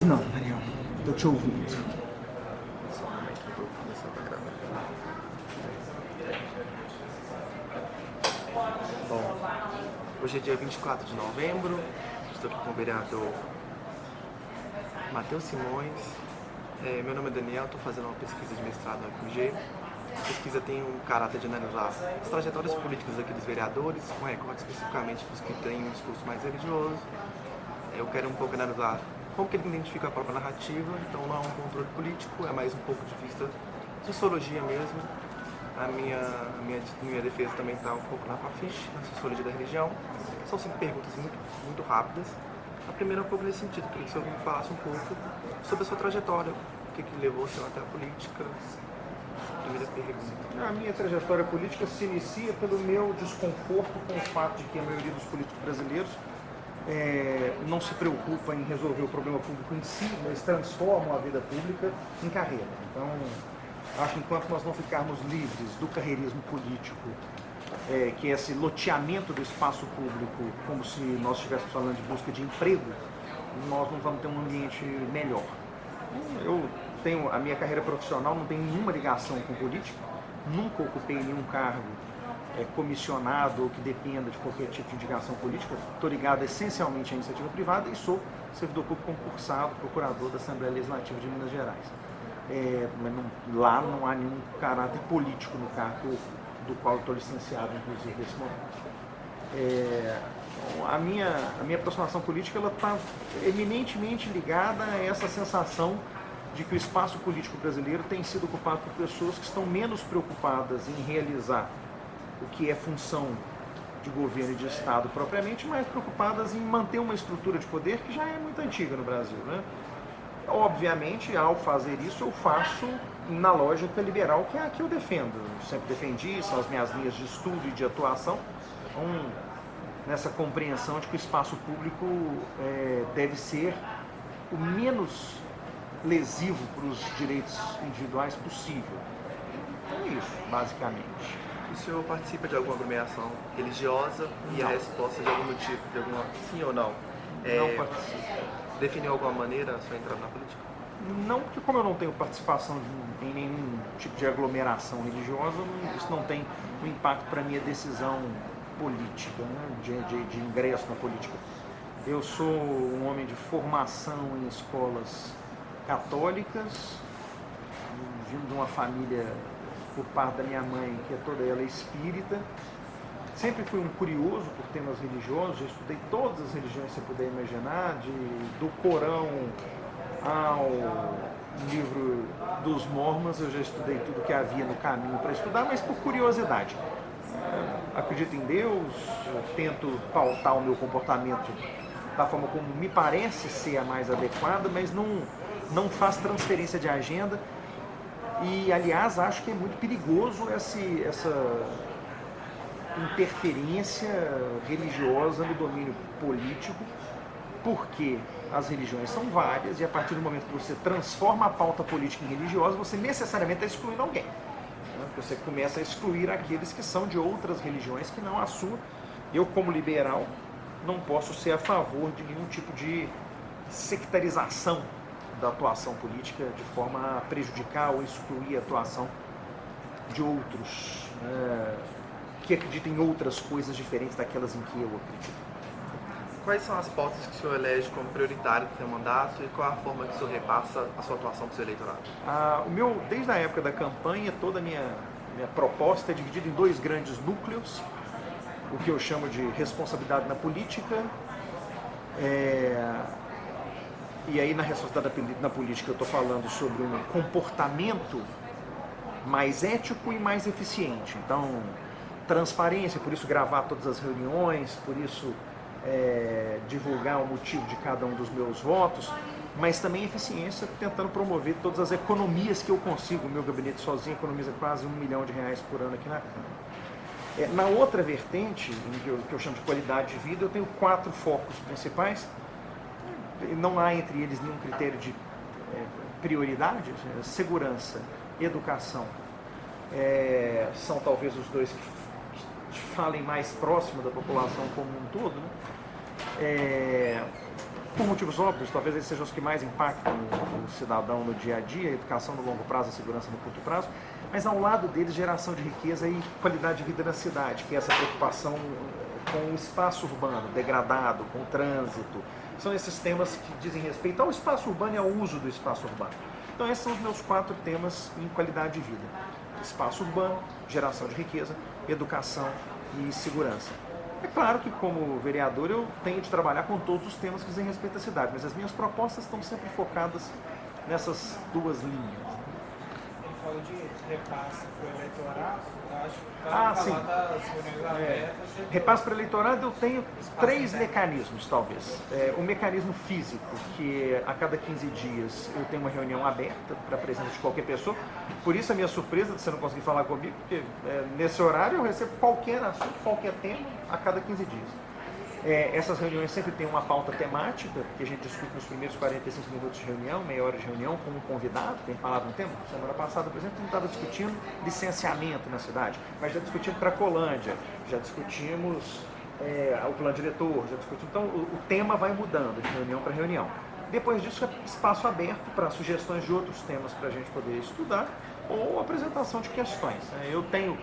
Não, Mariel, tô te ouvindo. Só como é que eu vou começar a gravar. Bom, hoje é dia 24 de novembro, estou aqui com o vereador Matheus Simões. Meu nome é Daniel, estou fazendo uma pesquisa de mestrado na UFMG. A pesquisa tem um caráter de analisar as trajetórias políticas aqui dos vereadores, com recorte especificamente para os que têm um discurso mais religioso. Eu quero um pouco analisar como que ele identifica a própria narrativa, então não é um controle político, é mais um pouco de vista de sociologia mesmo. A minha defesa também está um pouco na FAFISH, na sociologia da religião. São 5 perguntas muito rápidas. A primeira é um pouco nesse sentido, queria que o senhor me falasse um pouco sobre a sua trajetória, o que levou o senhor até a política. Essa é a primeira pergunta. A minha trajetória política se inicia pelo meu desconforto com o fato de que a maioria dos políticos brasileiros não se preocupa em resolver o problema público em si, mas transformam a vida pública em carreira. Então, acho que enquanto nós não ficarmos livres do carreirismo político, que é esse loteamento do espaço público, como se nós estivéssemos falando de busca de emprego, nós não vamos ter um ambiente melhor. Eu tenho a minha carreira profissional, não tem nenhuma ligação com política, nunca ocupei nenhum cargo comissionado ou que dependa de qualquer tipo de indicação política. Estou ligado essencialmente à iniciativa privada e sou servidor público concursado, procurador da Assembleia Legislativa de Minas Gerais. Mas lá não há nenhum caráter político no cargo do qual estou licenciado, inclusive, nesse momento. A minha aproximação política está eminentemente ligada a essa sensação de que o espaço político brasileiro tem sido ocupado por pessoas que estão menos preocupadas em realizar o que é função de governo e de Estado propriamente, mas preocupadas em manter uma estrutura de poder que já é muito antiga no Brasil, né? Obviamente, ao fazer isso, eu faço na lógica liberal, que é a que eu defendo. Eu sempre defendi, são as minhas linhas de estudo e de atuação, nessa compreensão de que o espaço público deve ser o menos lesivo para os direitos individuais possível. Então é isso, basicamente. O senhor participa de alguma aglomeração religiosa e a resposta de algum motivo, de alguma sim ou não? Não participo. Definiu alguma maneira a sua entrada na política? Não, porque como eu não tenho participação em nenhum tipo de aglomeração religiosa, isso não tem um impacto para a minha decisão política, né, de ingresso na política. Eu sou um homem de formação em escolas católicas, vindo de uma família por parte da minha mãe, que é toda ela espírita. Sempre fui um curioso por temas religiosos, eu estudei todas as religiões que você puder imaginar, do Corão ao livro dos Mormons, eu já estudei tudo que havia no caminho para estudar, mas por curiosidade. Acredito em Deus, tento pautar o meu comportamento da forma como me parece ser a mais adequada, mas não faz transferência de agenda. E, aliás, acho que é muito perigoso essa interferência religiosa no domínio político, porque as religiões são várias e a partir do momento que você transforma a pauta política em religiosa, você necessariamente está excluindo alguém. Né? Você começa a excluir aqueles que são de outras religiões que não a sua. Eu, como liberal, não posso ser a favor de nenhum tipo de sectarização da atuação política de forma a prejudicar ou excluir a atuação de outros que acreditam em outras coisas diferentes daquelas em que eu acredito. Quais são as pautas que o senhor elege como prioritárias do seu mandato e qual a forma que o senhor repassa a sua atuação para o seu eleitorado? Desde a época da campanha, toda a minha proposta é dividida em 2 grandes núcleos, o que eu chamo de responsabilidade na política. E aí, na responsabilidade na política, eu estou falando sobre um comportamento mais ético e mais eficiente. Então, transparência, por isso gravar todas as reuniões, por isso divulgar o motivo de cada um dos meus votos, mas também eficiência, tentando promover todas as economias que eu consigo. O meu gabinete sozinho economiza quase R$1 milhão por ano aqui na Câmara. Na outra vertente, que eu chamo de qualidade de vida, eu tenho 4 focos principais. Não há entre eles nenhum critério de prioridade. Segurança, educação, são talvez os 2 que falem mais próximo da população como um todo, né? por motivos óbvios, talvez esses sejam os que mais impactam o cidadão no dia a dia, a educação no longo prazo, a segurança no curto prazo, mas ao lado deles, geração de riqueza e qualidade de vida na cidade, que é essa preocupação com o espaço urbano degradado, com o trânsito. São esses temas que dizem respeito ao espaço urbano e ao uso do espaço urbano. Então esses são os meus 4 temas em qualidade de vida: espaço urbano, geração de riqueza, educação e segurança. É claro que, como vereador, eu tenho de trabalhar com todos os temas que dizem respeito à cidade, mas as minhas propostas estão sempre focadas nessas 2 linhas. Ele falou de repasse para o eleitorado, acho que Sim. das reuniões abertas. Repasse para o eleitorado eu tenho 3 mecanismos, talvez. O mecanismo físico, que a cada 15 dias eu tenho uma reunião aberta para a presença de qualquer pessoa. Por isso a minha surpresa de você não conseguir falar comigo, porque nesse horário eu recebo qualquer assunto, qualquer tema, a cada 15 dias. Essas reuniões sempre têm uma pauta temática, que a gente discute nos primeiros 45 minutos de reunião, meia hora de reunião, com um convidado, tem falado um tema. Semana passada, por exemplo, a gente estava discutindo licenciamento na cidade, mas já discutimos Cracolândia, já discutimos o plano diretor, já discutimos. Então, o tema vai mudando de reunião para reunião. Depois disso, é espaço aberto para sugestões de outros temas para a gente poder estudar ou apresentação de questões. Eu tenho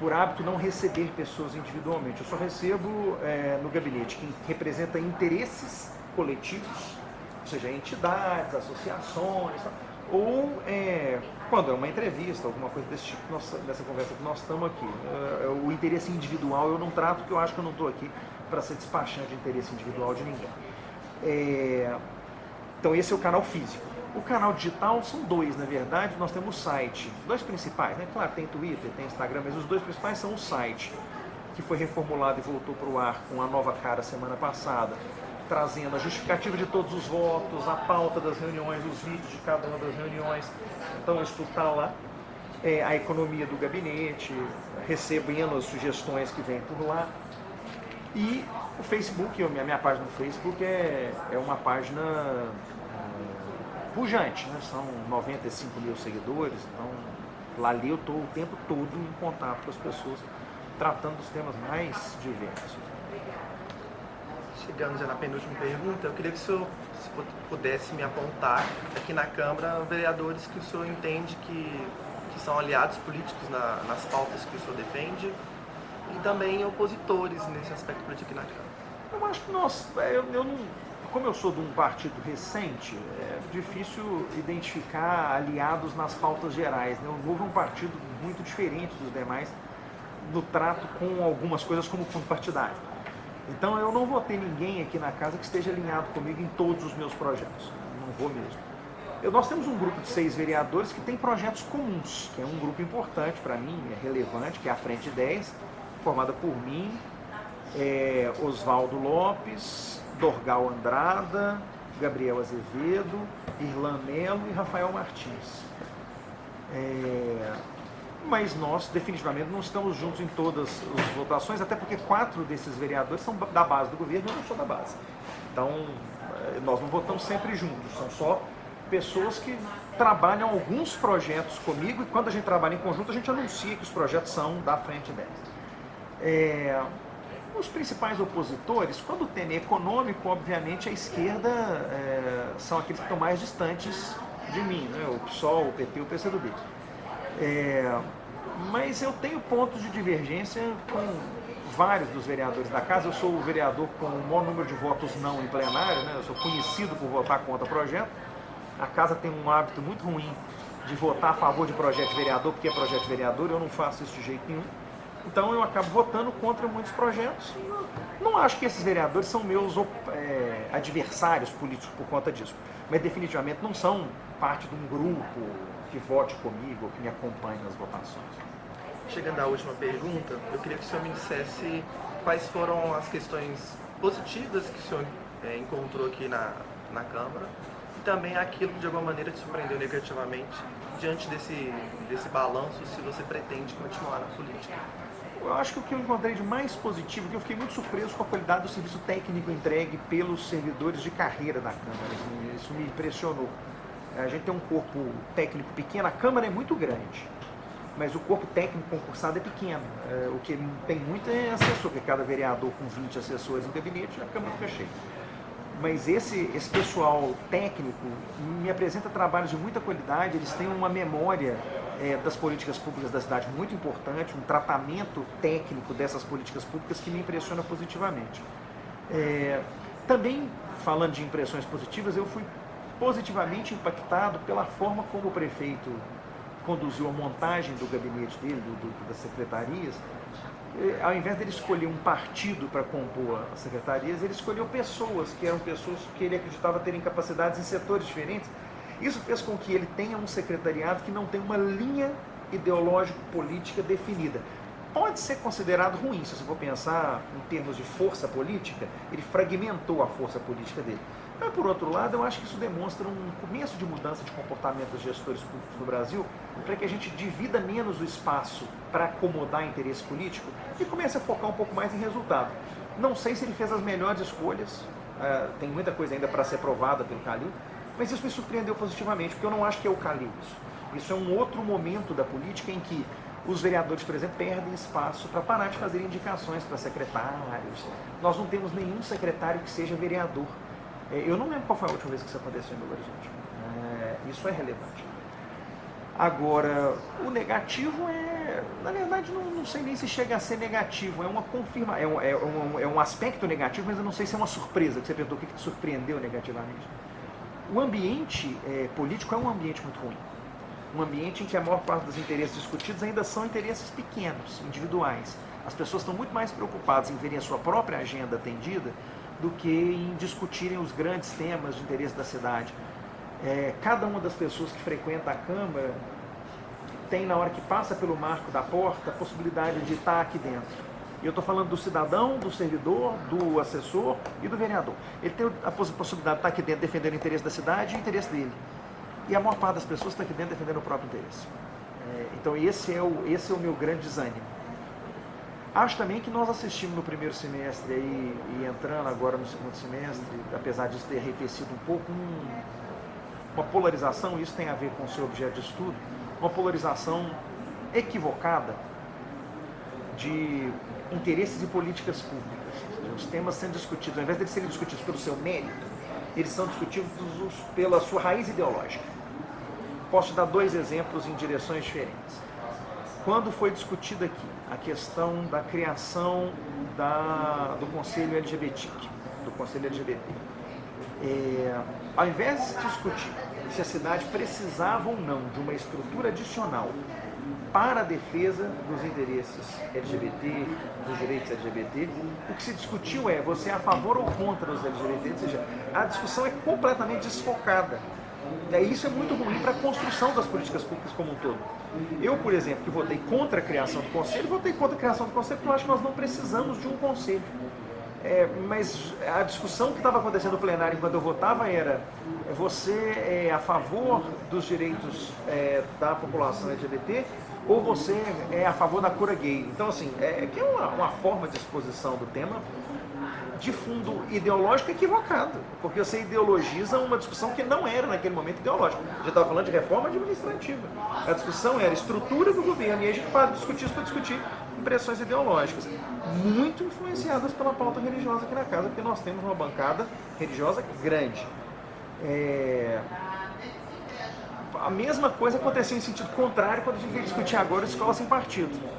por hábito não receber pessoas individualmente. Eu só recebo no gabinete quem representa interesses coletivos, ou seja, entidades, associações, ou quando é uma entrevista, alguma coisa desse tipo, dessa conversa que nós estamos aqui. O interesse individual eu não trato, porque eu acho que eu não estou aqui para ser despachante de interesse individual de ninguém. Então esse é o canal físico. O canal digital são 2, na verdade. Nós temos o site, 2 principais, né? Claro, tem Twitter, tem Instagram, mas os 2 principais são o site, que foi reformulado e voltou para o ar com a nova cara semana passada, trazendo a justificativa de todos os votos, a pauta das reuniões, os vídeos de cada uma das reuniões. Então isso tudo está lá. A economia do gabinete, recebendo as sugestões que vêm por lá. E o Facebook, a minha página no Facebook é uma página pujante, né? São 95 mil seguidores, então lá ali eu estou o tempo todo em contato com as pessoas, tratando dos temas mais diversos. Chegando já na penúltima pergunta, eu queria que o senhor pudesse me apontar aqui na Câmara vereadores que o senhor entende que são aliados políticos nas pautas que o senhor defende e também opositores nesse aspecto político aqui na Câmara. Eu acho que como eu sou de um partido recente, é difícil identificar aliados nas pautas gerais, né? O Novo é um partido muito diferente dos demais no trato com algumas coisas como fundo partidário. Então eu não vou ter ninguém aqui na casa que esteja alinhado comigo em todos os meus projetos. Não vou mesmo. Nós temos um grupo de 6 vereadores que tem projetos comuns, que é um grupo importante para mim, é relevante, que é a Frente 10, formada por mim, Oswaldo Lopes, Dorgal Andrada, Gabriel Azevedo, Irlan Melo e Rafael Martins. Mas nós definitivamente não estamos juntos em todas as votações, até porque 4 desses vereadores são da base do governo e eu não sou da base. Então nós não votamos sempre juntos, são só pessoas que trabalham alguns projetos comigo e quando a gente trabalha em conjunto a gente anuncia que os projetos são da Frente 10. Os principais opositores, quando o tema é econômico, obviamente a esquerda são aqueles que estão mais distantes de mim, né? O PSOL, o PP, o PCdoB. Mas eu tenho pontos de divergência com vários dos vereadores da casa. Eu sou o vereador com o maior número de votos não em plenário, né? Eu sou conhecido por votar contra projeto. A casa tem um hábito muito ruim de votar a favor de projeto de vereador, porque é projeto de vereador, eu não faço isso de jeito nenhum. Então eu acabo votando contra muitos projetos. Não acho que esses vereadores são meus adversários políticos por conta disso, mas definitivamente não são parte de um grupo que vote comigo ou que me acompanhe nas votações. Chegando à última pergunta, eu queria que o senhor me dissesse quais foram as questões positivas que o senhor encontrou aqui na Câmara e também aquilo que de alguma maneira te surpreendeu negativamente diante desse balanço, se você pretende continuar na política. Eu acho que o que eu encontrei de mais positivo, que eu fiquei muito surpreso com a qualidade do serviço técnico entregue pelos servidores de carreira da Câmara. Isso me impressionou. A gente tem um corpo técnico pequeno, a Câmara é muito grande, mas o corpo técnico concursado é pequeno. O que tem muito é assessor, porque cada vereador com 20 assessores no gabinete, a Câmara fica cheia. Mas esse pessoal técnico me apresenta trabalhos de muita qualidade, eles têm uma memória das políticas públicas da cidade muito importante, um tratamento técnico dessas políticas públicas que me impressiona positivamente. Também, falando de impressões positivas, eu fui positivamente impactado pela forma como o prefeito conduziu a montagem do gabinete dele, das secretarias. Ao invés dele escolher um partido para compor as secretarias, ele escolheu pessoas que eram pessoas que ele acreditava terem capacidades em setores diferentes. Isso fez com que ele tenha um secretariado que não tem uma linha ideológico-política definida. Pode ser considerado ruim, se você for pensar em termos de força política, ele fragmentou a força política dele. Mas, por outro lado, eu acho que isso demonstra um começo de mudança de comportamento dos gestores públicos no Brasil, para que a gente divida menos o espaço para acomodar interesse político e comece a focar um pouco mais em resultado. Não sei se ele fez as melhores escolhas, tem muita coisa ainda para ser provada pelo Calil, mas isso me surpreendeu positivamente, porque eu não acho que é o Calil isso. Isso é um outro momento da política em que os vereadores, por exemplo, perdem espaço para parar de fazer indicações para secretários. Nós não temos nenhum secretário que seja vereador. Eu não lembro qual foi a última vez que isso aconteceu em Belo Horizonte. Isso é relevante. Agora, o negativo na verdade, não sei nem se chega a ser negativo, é um aspecto negativo, mas eu não sei se é uma surpresa, que você perguntou o que te surpreendeu negativamente. O ambiente político é um ambiente muito ruim. Um ambiente em que a maior parte dos interesses discutidos ainda são interesses pequenos, individuais. As pessoas estão muito mais preocupadas em verem a sua própria agenda atendida do que em discutirem os grandes temas de interesse da cidade. Cada uma das pessoas que frequenta a Câmara tem, na hora que passa pelo marco da porta, a possibilidade de estar aqui dentro. E eu estou falando do cidadão, do servidor, do assessor e do vereador. Ele tem a possibilidade de estar aqui dentro defendendo o interesse da cidade e o interesse dele. E a maior parte das pessoas está aqui dentro defendendo o próprio interesse. Então esse é o meu grande desânimo. Acho também que nós assistimos no primeiro semestre e entrando agora no segundo semestre, apesar disso ter arrefecido um pouco, uma polarização, isso tem a ver com o seu objeto de estudo, uma polarização equivocada de interesses e políticas públicas. Os temas sendo discutidos, ao invés de serem discutidos pelo seu mérito, eles são discutidos pela sua raiz ideológica. Posso te dar 2 exemplos em direções diferentes. Quando foi discutida aqui a questão da criação do Conselho LGBT, ao invés de discutir se a cidade precisava ou não de uma estrutura adicional para a defesa dos interesses LGBT, dos direitos LGBT, o que se discutiu você é a favor ou contra os LGBT, ou seja, a discussão é completamente desfocada. Isso é muito ruim para a construção das políticas públicas como um todo. Eu, por exemplo, que votei contra a criação do conselho, votei contra a criação do conselho porque eu acho que nós não precisamos de um conselho. Mas a discussão que estava acontecendo no plenário enquanto eu votava era: você é a favor dos direitos da população LGBT ou você é a favor da cura gay? Então, assim, que é uma forma de exposição do tema de fundo ideológico equivocado, porque você ideologiza uma discussão que não era naquele momento ideológica. A gente estava falando de reforma administrativa. A discussão era a estrutura do governo, e a gente para discutir isso para discutir impressões ideológicas, muito influenciadas pela pauta religiosa aqui na casa, porque nós temos uma bancada religiosa grande. A mesma coisa aconteceu em sentido contrário quando a gente veio discutir agora a escola sem partido.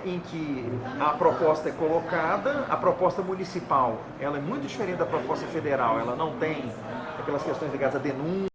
Em que a proposta é colocada, a proposta municipal ela é muito diferente da proposta federal, ela não tem aquelas questões ligadas à denúncia,